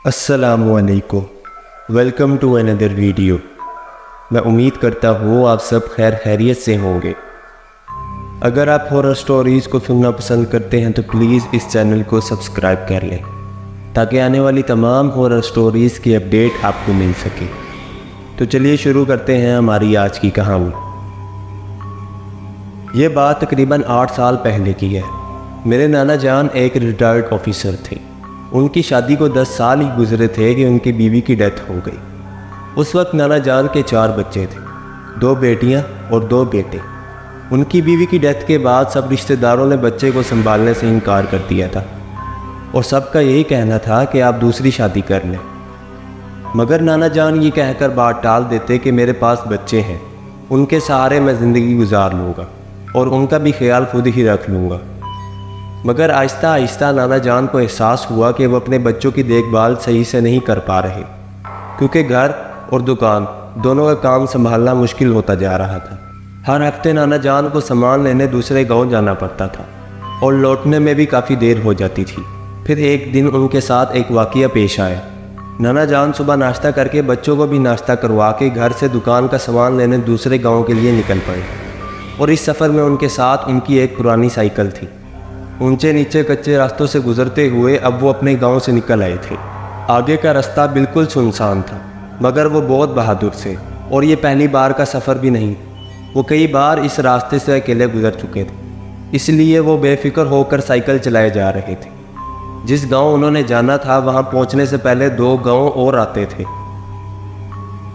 السلام علیکم، welcome to another video. میں امید کرتا ہوں آپ سب خیریت سے ہوں گے۔ اگر آپ ہارر سٹوریز کو سننا پسند کرتے ہیں تو پلیز اس چینل کو سبسکرائب کر لیں تاکہ آنے والی تمام ہارر سٹوریز کی اپڈیٹ آپ کو مل سکے۔ تو چلیے شروع کرتے ہیں ہماری آج کی کہانی۔ یہ بات تقریباً 8 سال پہلے کی ہے۔ میرے نانا جان ایک ریٹائرڈ آفیسر تھے۔ ان کی شادی کو 10 سال ہی گزرے تھے کہ ان کی بیوی کی ڈیتھ ہو گئی۔ اس وقت نانا جان کے 4 بچے تھے، 2 بیٹیاں اور 2 بیٹے۔ ان کی بیوی کی ڈیتھ کے بعد سب رشتہ داروں نے بچے کو سنبھالنے سے انکار کر دیا تھا اور سب کا یہی کہنا تھا کہ آپ دوسری شادی کر لیں، مگر نانا جان یہ کہہ کر بات ٹال دیتے کہ میرے پاس بچے ہیں، ان کے سہارے میں زندگی گزار لوں گا اور ان کا بھی خیال خود ہی رکھ لوں گا۔ مگر آہستہ آہستہ نانا جان کو احساس ہوا کہ وہ اپنے بچوں کی دیکھ بھال صحیح سے نہیں کر پا رہے، کیونکہ گھر اور دکان دونوں کا کام سنبھالنا مشکل ہوتا جا رہا تھا۔ ہر ہفتے نانا جان کو سامان لینے دوسرے گاؤں جانا پڑتا تھا اور لوٹنے میں بھی کافی دیر ہو جاتی تھی۔ پھر ایک دن ان کے ساتھ ایک واقعہ پیش آیا۔ نانا جان صبح ناشتہ کر کے بچوں کو بھی ناشتہ کروا کے گھر سے دکان کا سامان لینے دوسرے گاؤں کے لیے نکل پڑے، اور اس سفر میں ان کے ساتھ ان کی ایک پرانی سائیکل تھی۔ اونچے نیچے کچے راستوں سے گزرتے ہوئے اب وہ اپنے گاؤں سے نکل آئے تھے۔ آگے کا راستہ بالکل سنسان تھا، مگر وہ بہت بہادر تھے اور یہ پہلی بار کا سفر بھی نہیں۔ وہ کئی بار اس راستے سے اکیلے گزر چکے تھے، اس لیے وہ بے فکر ہو کر سائیکل چلائے جا رہے تھے۔ جس گاؤں انہوں نے جانا تھا وہاں پہنچنے سے پہلے 2 گاؤں اور آتے تھے۔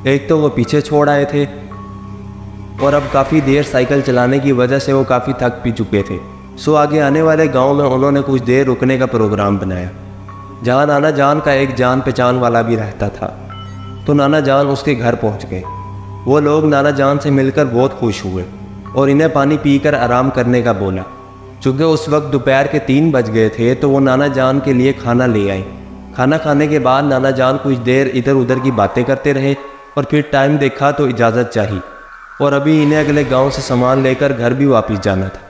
ایک تو وہ پیچھے چھوڑ آئے تھے اور اب کافی دیر سائیکل چلانے کی وجہ سے وہ کافی تھک بھی چکے تھے، سو آگے آنے والے گاؤں میں انہوں نے کچھ دیر رکنے کا پروگرام بنایا، جہاں نانا جان کا ایک جان پہچان والا بھی رہتا تھا۔ تو نانا جان اس کے گھر پہنچ گئے۔ وہ لوگ نانا جان سے مل کر بہت خوش ہوئے اور انہیں پانی پی کر آرام کرنے کا بولا۔ چونکہ اس وقت دوپہر کے 3 بج گئے تھے تو وہ نانا جان کے لیے کھانا لے آئے۔ کھانا کھانے کے بعد نانا جان کچھ دیر ادھر ادھر کی باتیں کرتے رہے اور پھر ٹائم دیکھا تو اجازت چاہی، اور ابھی انہیں اگلے گاؤں سے سامان لے کر گھر بھی واپس جانا تھا۔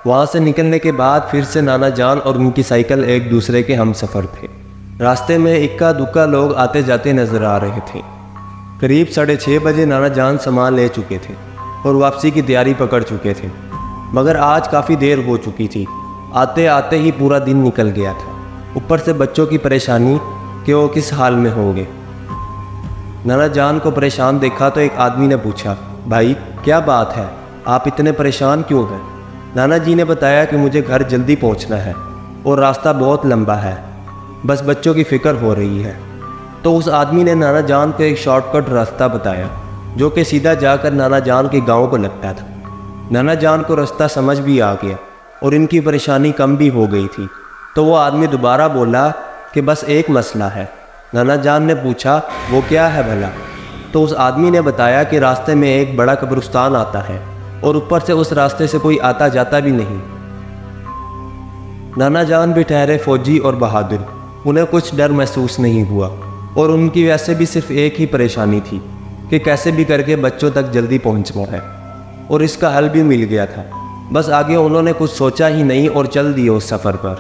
وہاں سے نکلنے کے بعد پھر سے نانا جان اور ان کی سائیکل ایک دوسرے کے ہم سفر تھے۔ راستے میں اکا دکا لوگ آتے جاتے نظر آ رہے تھے۔ قریب 6:30 بجے نانا جان سامان لے چکے تھے اور واپسی کی تیاری پکڑ چکے تھے، مگر آج کافی دیر ہو چکی تھی۔ آتے آتے ہی پورا دن نکل گیا تھا، اوپر سے بچوں کی پریشانی کہ وہ کس حال میں ہوں گے۔ نانا جان کو پریشان دیکھا تو ایک آدمی نے پوچھا، بھائی کیا بات ہے، آپ اتنے پریشان کیوں ہیں؟ نانا جی نے بتایا کہ مجھے گھر جلدی پہنچنا ہے اور راستہ بہت لمبا ہے، بس بچوں کی فکر ہو رہی ہے۔ تو اس آدمی نے نانا جان کو ایک شارٹ کٹ راستہ بتایا جو کہ سیدھا جا کر نانا جان کے گاؤں کو لگتا تھا۔ نانا جان کو راستہ سمجھ بھی آ گیا اور ان کی پریشانی کم بھی ہو گئی تھی۔ تو وہ آدمی دوبارہ بولا کہ بس ایک مسئلہ ہے۔ نانا جان نے پوچھا وہ کیا ہے بھلا؟ تو اس آدمی نے بتایا کہ راستے میں ایک بڑا قبرستان آتا ہے اور اوپر سے اس راستے سے کوئی آتا جاتا بھی نہیں۔ نانا جان بھی ٹھہرے فوجی اور بہادر، انہیں کچھ ڈر محسوس نہیں ہوا، اور ان کی ویسے بھی صرف ایک ہی پریشانی تھی کہ کیسے بھی کر کے بچوں تک جلدی پہنچنا ہے، اور اس کا حل بھی مل گیا تھا۔ بس آگے انہوں نے کچھ سوچا ہی نہیں اور چل دیے اس سفر پر۔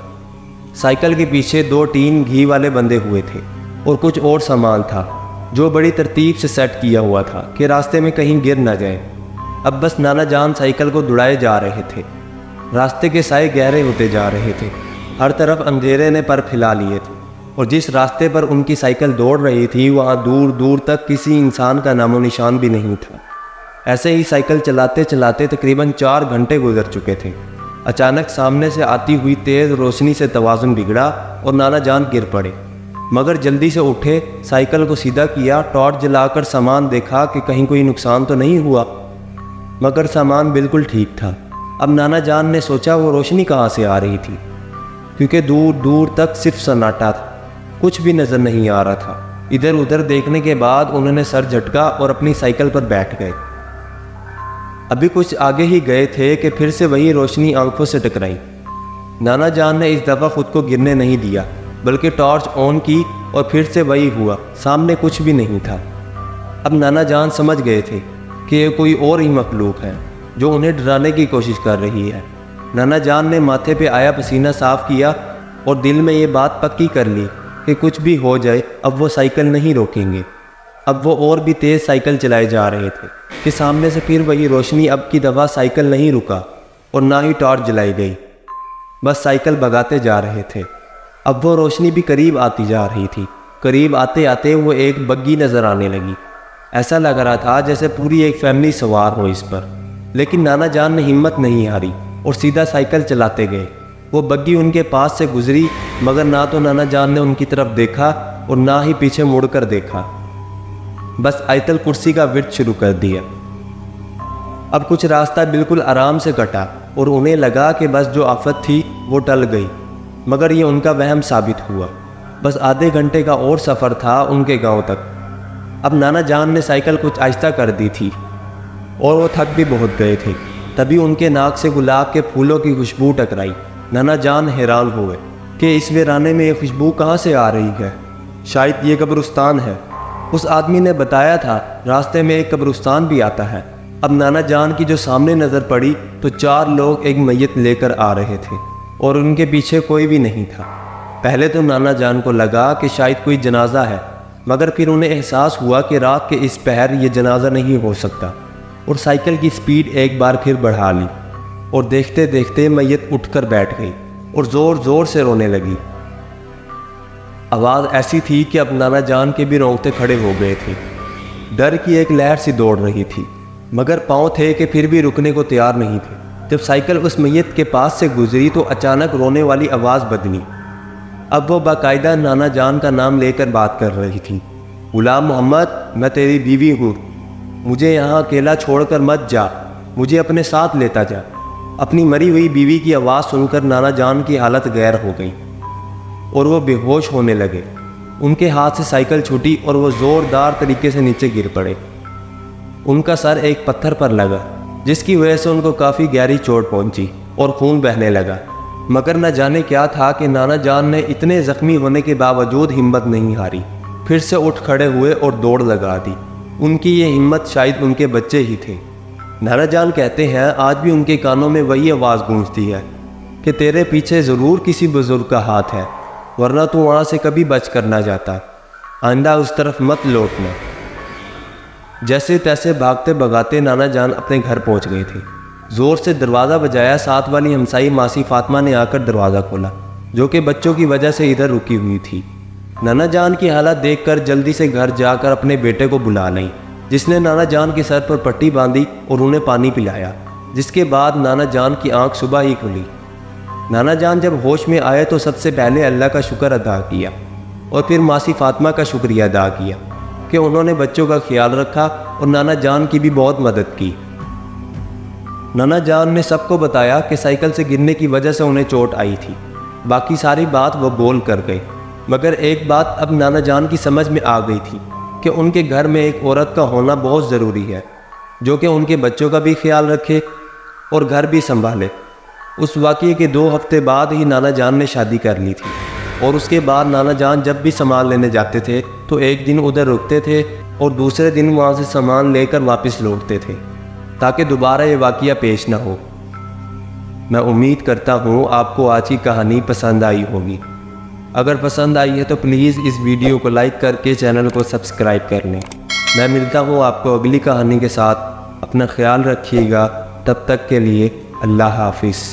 سائیکل کے پیچھے 2 ٹین گھی والے بندے ہوئے تھے اور کچھ اور سامان تھا جو بڑی ترتیب سے سیٹ کیا ہوا تھا کہ راستے میں کہیں گر نہ جائے۔ اب بس نانا جان سائیکل کو دوڑائے جا رہے تھے۔ راستے کے سائے گہرے ہوتے جا رہے تھے، ہر طرف اندھیرے نے پر پھیلا لیے تھے، اور جس راستے پر ان کی سائیکل دوڑ رہی تھی وہاں دور دور تک کسی انسان کا نام و نشان بھی نہیں تھا۔ ایسے ہی سائیکل چلاتے چلاتے تقریباً 4 گھنٹے گزر چکے تھے۔ اچانک سامنے سے آتی ہوئی تیز روشنی سے توازن بگڑا اور نانا جان گر پڑے، مگر جلدی سے اٹھے، سائیکل کو سیدھا کیا، ٹارچ جلا کر سامان دیکھا کہ کہیں کوئی نقصان تو نہیں ہوا، مگر سامان بالکل ٹھیک تھا۔ اب نانا جان نے سوچا وہ روشنی کہاں سے آ رہی تھی، کیونکہ دور دور تک صرف سناٹا تھا، کچھ بھی نظر نہیں آ رہا تھا۔ ادھر ادھر دیکھنے کے بعد انہوں نے سر جھٹکا اور اپنی سائیکل پر بیٹھ گئے۔ ابھی کچھ آگے ہی گئے تھے کہ پھر سے وہی روشنی آنکھوں سے ٹکرائی۔ نانا جان نے اس دفعہ خود کو گرنے نہیں دیا، بلکہ ٹارچ آن کی اور پھر سے وہی ہوا، سامنے کچھ بھی نہیں تھا۔ اب نانا جان سمجھ گئے تھے کہ یہ کوئی اور ہی مخلوق ہے جو انہیں ڈرانے کی کوشش کر رہی ہے۔ نانا جان نے ماتھے پہ آیا پسینہ صاف کیا اور دل میں یہ بات پکی کر لی کہ کچھ بھی ہو جائے اب وہ سائیکل نہیں روکیں گے۔ اب وہ اور بھی تیز سائیکل چلائے جا رہے تھے کہ سامنے سے پھر وہی روشنی اب کی دفعہ سائیکل نہیں رکا اور نہ ہی ٹارچ جلائی گئی، بس سائیکل بھگاتے جا رہے تھے۔ اب وہ روشنی بھی قریب آتی جا رہی تھی۔ قریب آتے آتے وہ ایک بگی نظر آنے لگی۔ ایسا لگ رہا تھا جیسے پوری ایک فیملی سوار ہو اس پر، لیکن نانا جان نے ہمت نہیں ہاری اور سیدھا سائیکل چلاتے گئے۔ وہ بگی ان کے پاس سے گزری، مگر نہ تو نانا جان نے ان کی طرف دیکھا اور نہ ہی پیچھے مڑ کر دیکھا، بس آیت الکرسی کا ورد شروع کر دیا۔ اب کچھ راستہ بالکل آرام سے کٹا اور انہیں لگا کہ بس جو آفت تھی وہ ٹل گئی، مگر یہ ان کا وہم ثابت ہوا۔ بس آدھے گھنٹے کا اور سفر تھا ان کے گاؤں تک۔ اب نانا جان نے سائیکل کچھ آہستہ کر دی تھی اور وہ تھک بھی بہت گئے تھے۔ تبھی ان کے ناک سے گلاب کے پھولوں کی خوشبو ٹکرائی۔ نانا جان حیران ہوئے کہ اس ویرانے میں یہ خوشبو کہاں سے آ رہی ہے، شاید یہ قبرستان ہے۔ اس آدمی نے بتایا تھا راستے میں ایک قبرستان بھی آتا ہے۔ اب نانا جان کی جو سامنے نظر پڑی تو 4 لوگ ایک میت لے کر آ رہے تھے اور ان کے پیچھے کوئی بھی نہیں تھا۔ پہلے تو نانا جان کو لگا کہ شاید کوئی جنازہ ہے، مگر پھر انہیں احساس ہوا کہ رات کے اس پہر یہ جنازہ نہیں ہو سکتا، اور سائیکل کی سپیڈ ایک بار پھر بڑھا لی اور دیکھتے دیکھتے میت اٹھ کر بیٹھ گئی اور زور زور سے رونے لگی۔ آواز ایسی تھی کہ اب نانا جان کے بھی رونگٹے کھڑے ہو گئے تھے۔ ڈر کی ایک لہر سی دوڑ رہی تھی، مگر پاؤں تھے کہ پھر بھی رکنے کو تیار نہیں تھے۔ جب سائیکل اس میت کے پاس سے گزری تو اچانک رونے والی آواز بدلی۔ اب وہ باقاعدہ نانا جان کا نام لے کر بات کر رہی تھی۔ غلام محمد، میں تیری بیوی ہوں، مجھے یہاں اکیلا چھوڑ کر مت جا، مجھے اپنے ساتھ لیتا جا۔ اپنی مری ہوئی بیوی کی آواز سن کر نانا جان کی حالت غیر ہو گئی اور وہ بے ہوش ہونے لگے۔ ان کے ہاتھ سے سائیکل چھوٹی اور وہ زوردار طریقے سے نیچے گر پڑے۔ ان کا سر ایک پتھر پر لگا، جس کی وجہ سے ان کو کافی گہری چوٹ پہنچی اور خون بہنے لگا، مگر نہ جانے کیا تھا کہ نانا جان نے اتنے زخمی ہونے کے باوجود ہمت نہیں ہاری، پھر سے اٹھ کھڑے ہوئے اور دوڑ لگا دی۔ ان کی یہ ہمت شاید ان کے بچے ہی تھے۔ نانا جان کہتے ہیں آج بھی ان کے کانوں میں وہی آواز گونجتی ہے کہ تیرے پیچھے ضرور کسی بزرگ کا ہاتھ ہے، ورنہ تو وہاں سے کبھی بچ کر نہ جاتا، آئندہ اس طرف مت لوٹنا۔ جیسے تیسے بھاگتے بھگاتے نانا جان اپنے گھر پہنچ گئے تھے۔ زور سے دروازہ بجایا، ساتھ والی ہمسائی ماسی فاطمہ نے آ کر دروازہ کھولا، جو کہ بچوں کی وجہ سے ادھر رکی ہوئی تھی۔ نانا جان کی حالت دیکھ کر جلدی سے گھر جا کر اپنے بیٹے کو بلا لیں، جس نے نانا جان کے سر پر پٹی باندھی اور انہیں پانی پلایا، جس کے بعد نانا جان کی آنکھ صبح ہی کھلی۔ نانا جان جب ہوش میں آئے تو سب سے پہلے اللہ کا شکر ادا کیا اور پھر ماسی فاطمہ کا شکریہ ادا کیا کہ انہوں نے بچوں کا خیال رکھا اور نانا جان کی بھی بہت مدد کی۔ نانا جان نے سب کو بتایا کہ سائیکل سے گرنے کی وجہ سے انہیں چوٹ آئی تھی۔ باقی ساری بات وہ بول کر گئے، مگر ایک بات اب نانا جان کی سمجھ میں آ گئی تھی کہ ان کے گھر میں ایک عورت کا ہونا بہت ضروری ہے، جو کہ ان کے بچوں کا بھی خیال رکھے اور گھر بھی سنبھالے۔ اس واقعے کے 2 ہفتے بعد ہی نانا جان نے شادی کر لی تھی، اور اس کے بعد نانا جان جب بھی سامان لینے جاتے تھے تو ایک دن ادھر رکتے تھے اور دوسرے دن وہاں سے سامان لے کر واپس لوٹتے تھے، تاکہ دوبارہ یہ واقعہ پیش نہ ہو۔ میں امید کرتا ہوں آپ کو آج کی کہانی پسند آئی ہوگی۔ اگر پسند آئی ہے تو پلیز اس ویڈیو کو لائک کر کے چینل کو سبسکرائب کر لیں۔ میں ملتا ہوں آپ کو اگلی کہانی کے ساتھ۔ اپنا خیال رکھیے گا، تب تک کے لیے اللہ حافظ۔